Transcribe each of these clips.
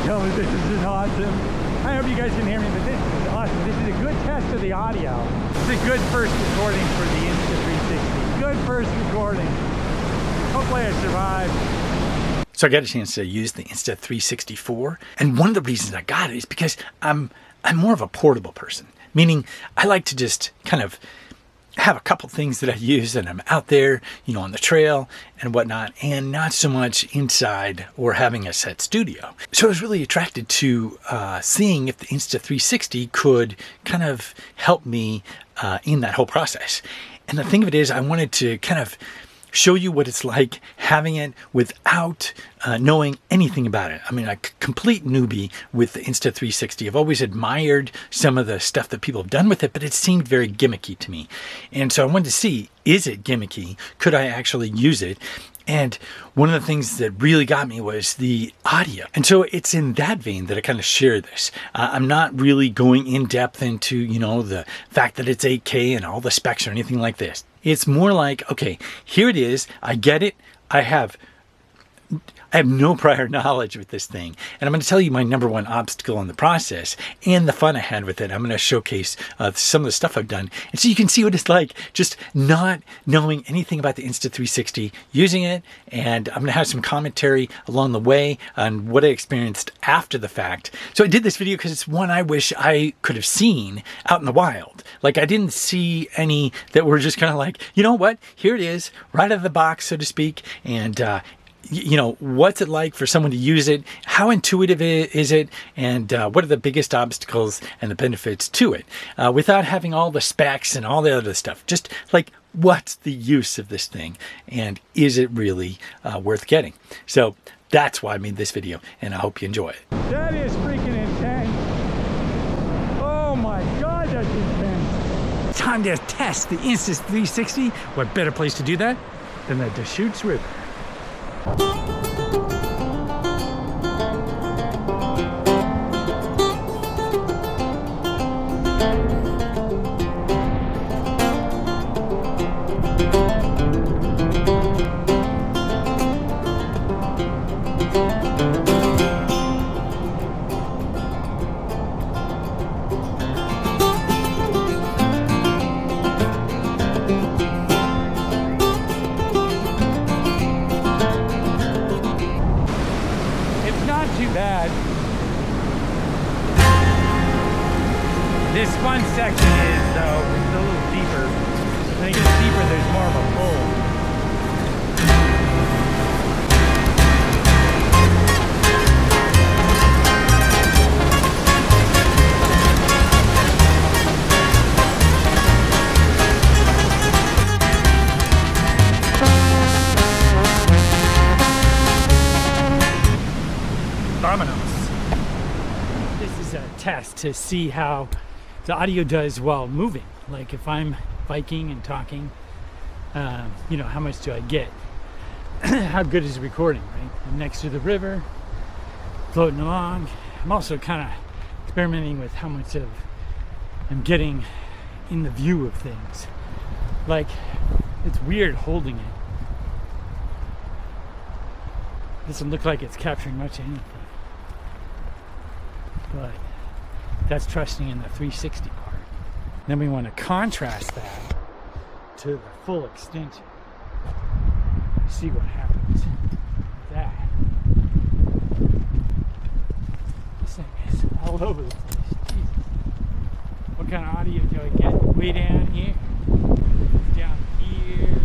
tell me this is awesome. I hope you guys can hear me, but this is awesome. This is a good test of the audio. It's a good first recording for the Insta360. Good first recording. Hopefully I survive. So I got a chance to use the Insta360 IV, and one of the reasons I got it is because I'm more of a portable person, meaning I like to just kind of have a couple things that I use and I'm out there, on the trail and whatnot, and not so much inside or having a set studio. So I was really attracted to seeing if the Insta360 could kind of help me in that whole process. And the thing of it is, I wanted to kind of show you what it's like having it without knowing anything about it. I mean, a complete newbie with the Insta360. I've always admired some of the stuff that people have done with it, but it seemed very gimmicky to me. And so I wanted to see, is it gimmicky? Could I actually use it? And one of the things that really got me was the audio. And so it's in that vein that I kind of share this. I'm not really going in depth into, the fact that it's 8K and all the specs or anything like this. It's more like, okay, here it is. I get it. I have no prior knowledge with this thing. And I'm going to tell you my number one obstacle in the process and the fun I had with it. I'm going to showcase some of the stuff I've done. And so you can see what it's like just not knowing anything about the Insta360, using it. And I'm going to have some commentary along the way on what I experienced after the fact. So I did this video because it's one I wish I could have seen out in the wild. Like, I didn't see any that were just kind of like, you know what, here it is, right out of the box, so to speak. And, what's it like for someone to use it? How intuitive is it? And what are the biggest obstacles and the benefits to it? Without having all the specs and all the other stuff. Just like, what's the use of this thing? And is it really worth getting? So that's why I made this video, and I hope you enjoy it. That is freaking intense. Oh my God, that's intense. Time to test the Insta360. What better place to do that than the Deschutes River? This fun section is, though, it's a little deeper. When it gets deeper, there's more of a pull. This is a test to see how the audio does while moving. Like if I'm biking and talking, how much do I get? How good is the recording, right? I'm next to the river, floating along. I'm also kind of experimenting with how much of I'm getting in the view of things. Like, it's weird holding it. Doesn't look like it's capturing much of anything. But that's trusting in the 360 part. Then we want to contrast that to the full extension. See what happens with that. This thing is all over the place. Jesus. What kind of audio do I get? Way down here. Down here.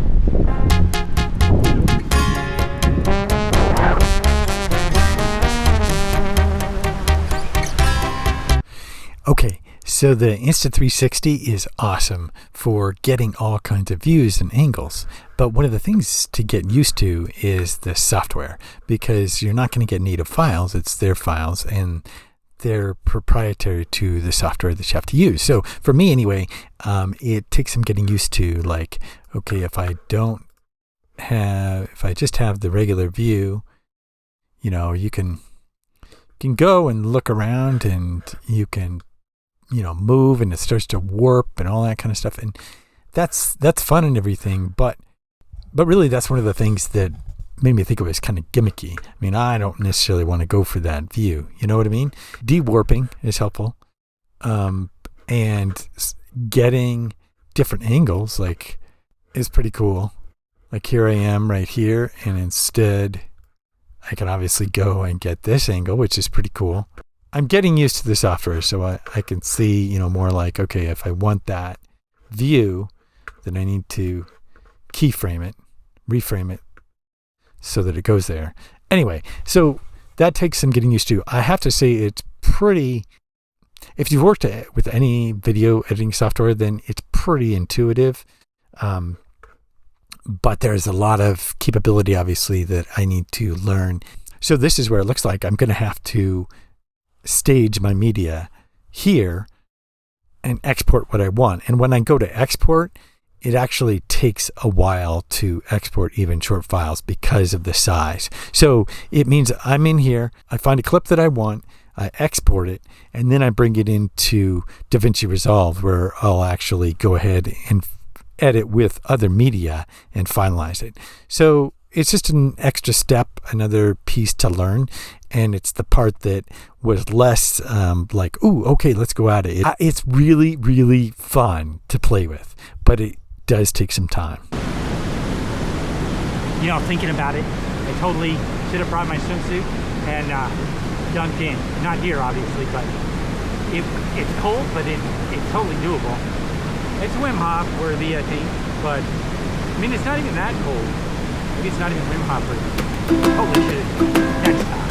Okay, so the Insta360 is awesome for getting all kinds of views and angles. But one of the things to get used to is the software, because you're not going to get native files. It's their files, and they're proprietary to the software that you have to use. So for me anyway, it takes some getting used to, like, okay, if I just have the regular view, you can go and look around, and you can move, and it starts to warp and all that kind of stuff. And that's fun and everything. But really, that's one of the things that made me think it was kind of gimmicky. I mean, I don't necessarily want to go for that view. You know what I mean? De-warping is helpful. And getting different angles, like, is pretty cool. Like here I am right here, and instead I can obviously go and get this angle, which is pretty cool. I'm getting used to the software, so I can see, you know, more like, okay, if I want that view, then I need to keyframe it, reframe it so that it goes there. Anyway, so that takes some getting used to. I have to say it's pretty, if you've worked with any video editing software, then it's pretty intuitive. But there's a lot of capability, obviously, that I need to learn. So this is where it looks like I'm going to have to stage my media here and export what I want. And when I go to export, it actually takes a while to export even short files because of the size. So it means I'm in here, I find a clip that I want, I export it, and then I bring it into DaVinci Resolve, where I'll actually go ahead and edit with other media and finalize it. So it's just an extra step, another piece to learn. And it's the part that was less like, ooh, okay, let's go at it. It's really, really fun to play with, but it does take some time. You know, thinking about it, I totally should have brought my swimsuit and dunked in. Not here, obviously, but it's cold, but it's totally doable. It's Wim Hof worthy, I think, but I mean, it's not even that cold. Maybe it's not even Wim Hof worthy. Holy shit, next time.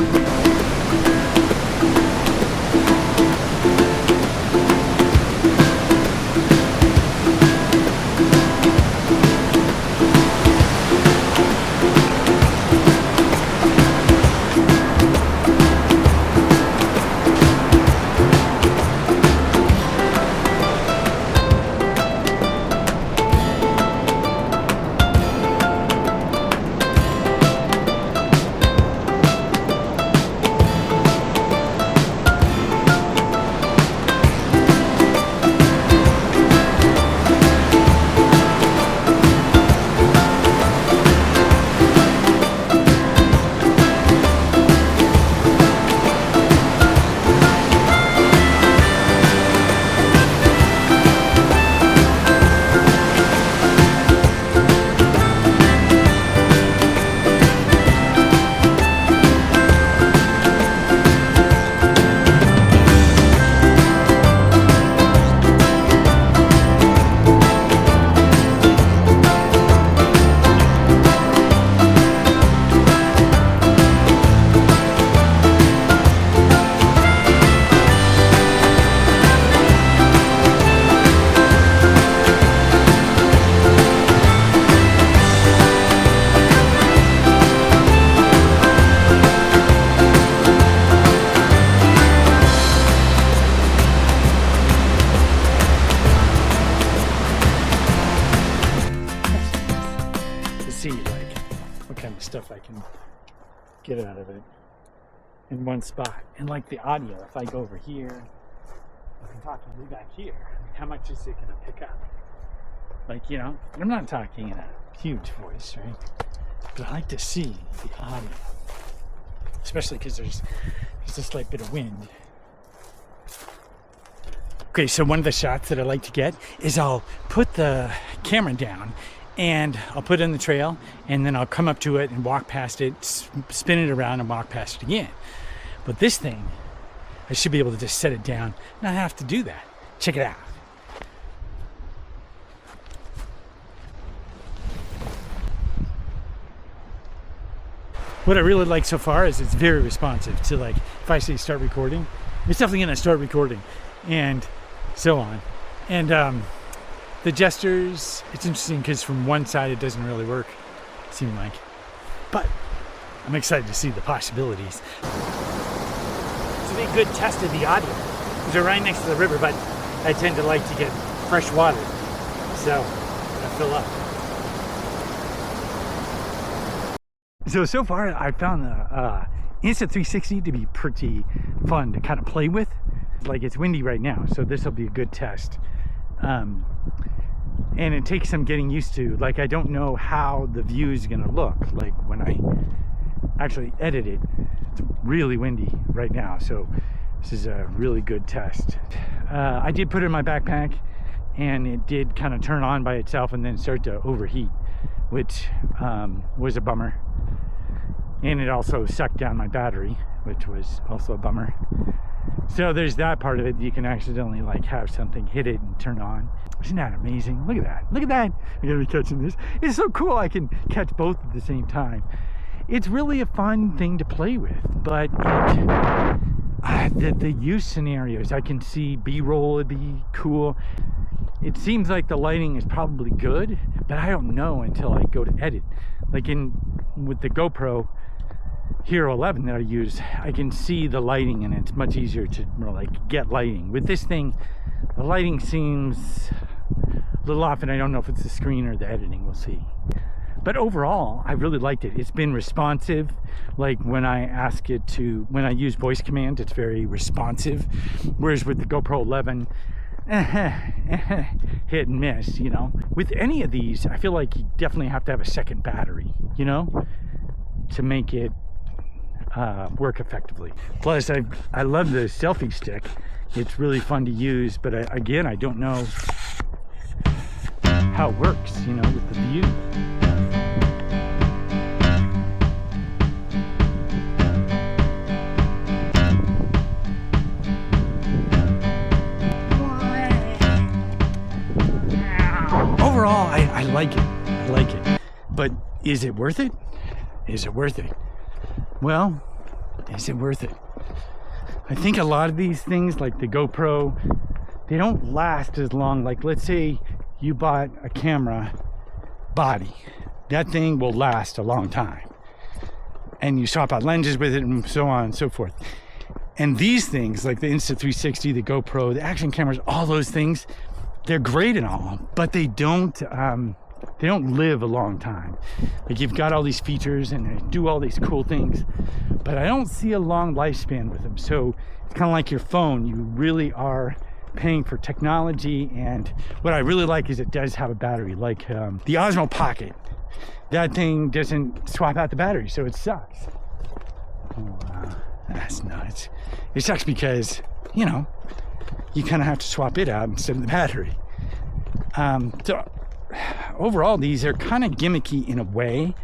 Stuff I can get out of it in one spot. And like the audio, if I go over here, I can talk way back here. I mean, how much is it gonna pick up? Like, you know, I'm not talking in a huge voice, right? But I like to see the audio, especially because there's a slight bit of wind. Okay, so one of the shots that I like to get is I'll put the camera down and I'll put it in the trail, and then I'll come up to it and walk past it, spin it around and walk past it again. But this thing, I should be able to just set it down, not have to do that. Check it out. What I really like so far is it's very responsive to, like, if I say start recording, it's definitely gonna start recording, and so on. And the gestures, it's interesting because from one side it doesn't really work, it seemed like. But I'm excited to see the possibilities. It's a big good test of the audio. They're right next to the river, but I tend to like to get fresh water. So I fill up. So far I found the Insta360 to be pretty fun to kind of play with. Like, it's windy right now, so this will be a good test. and it takes some getting used to. Like, I don't know how the view is gonna look like when I actually edit it. It's really windy right now, so this is a really good test. I did put it in my backpack, and it did kind of turn on by itself and then start to overheat, which was a bummer. And it also sucked down my battery, which was also a bummer. So there's that part of it. You can accidentally like have something hit it and turn on. Isn't that amazing? Look at that. Look at that. I'm gonna be catching this. It's so cool I can catch both at the same time. It's really a fun thing to play with, but the use scenarios, I can see B-roll would be cool. It seems like the lighting is probably good, but I don't know until I go to edit. Like with the GoPro Hero 11 that I use, I can see the lighting, and it's much easier to like get lighting. With this thing, the lighting seems a little off, and I don't know if it's the screen or the editing. We'll see. But overall, I really liked it. It's been responsive. Like when I ask it to, when I use voice command, it's very responsive. Whereas with the GoPro 11, hit and miss, you know. With any of these, I feel like you definitely have to have a second battery, you know, to make it work effectively. Plus, I love the selfie stick. It's really fun to use, but again, I don't know how it works, you know, with the view. Overall, I like it. I like it. But is it worth it? Is it worth it? Well, is it worth it? I think a lot of these things, like the GoPro, they don't last as long. Like, let's say you bought a camera body. That thing will last a long time. And you swap out lenses with it and so on and so forth. And these things, like the Insta360, the GoPro, the action cameras, all those things, they're great and all, but they don't live a long time. Like, you've got all these features and they do all these cool things, but I don't see a long lifespan with them. So it's kind of like your phone. You really are paying for technology, and what I really like is it does have a battery. Like the Osmo Pocket, that thing doesn't swap out the battery, so it sucks. Oh wow, that's nuts. It sucks because, you know, you kind of have to swap it out instead of the battery. So overall, these are kind of gimmicky in a way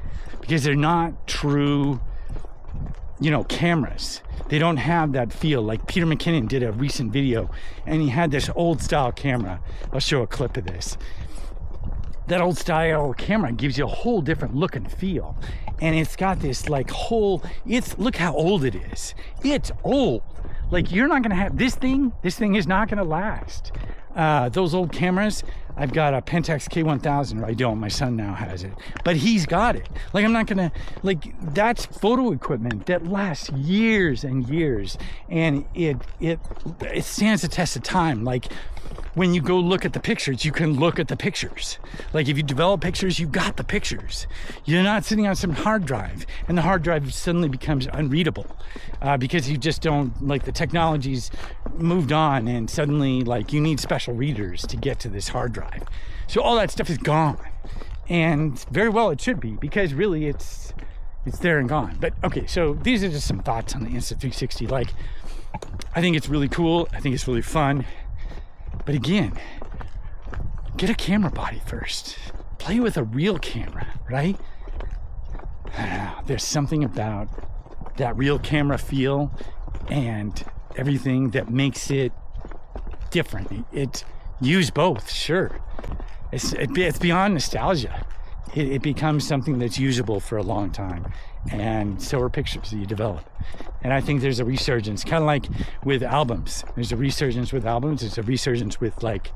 because they're not true, you know, cameras. They don't have that feel. Like Peter McKinnon did a recent video, and he had this old style camera. I'll show a clip of this. That old style camera gives you a whole different look and feel, and it's got this like whole, look how old it is. It's old. Like, you're not gonna have this thing is not gonna last. Those old cameras, I've got a Pentax K1000, or I don't, my son now has it, but he's got it. Like, I'm not gonna, like, that's photo equipment that lasts years and years, and it stands the test of time. Like, when you go look at the pictures, you can look at the pictures. Like, if you develop pictures, you've got the pictures. You're not sitting on some hard drive, and the hard drive suddenly becomes unreadable because you just don't, like, the technology's moved on, and suddenly, like, you need special readers to get to this hard drive. So all that stuff is gone, and very well it should be, because really it's there and gone. But okay, so these are just some thoughts on the Insta360. Like, I think it's really cool. I think it's really fun. But again, get a camera body first. Play with a real camera, right? I don't know. There's something about that real camera feel and everything that makes it different. Use both, sure. It's beyond nostalgia. It becomes something that's usable for a long time, and so are pictures that you develop. And I think there's a resurgence, kind of like with albums. There's a resurgence with albums. There's a resurgence with, like,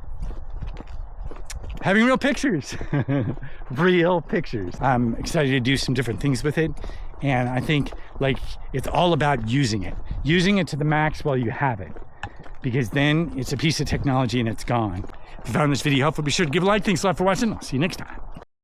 having real pictures. Real pictures. I'm excited to do some different things with it, and I think, like, it's all about using it to the max while you have it, because then it's a piece of technology and it's gone. If you found this video helpful, be sure to give a like. Thanks a lot for watching. I'll see you next time.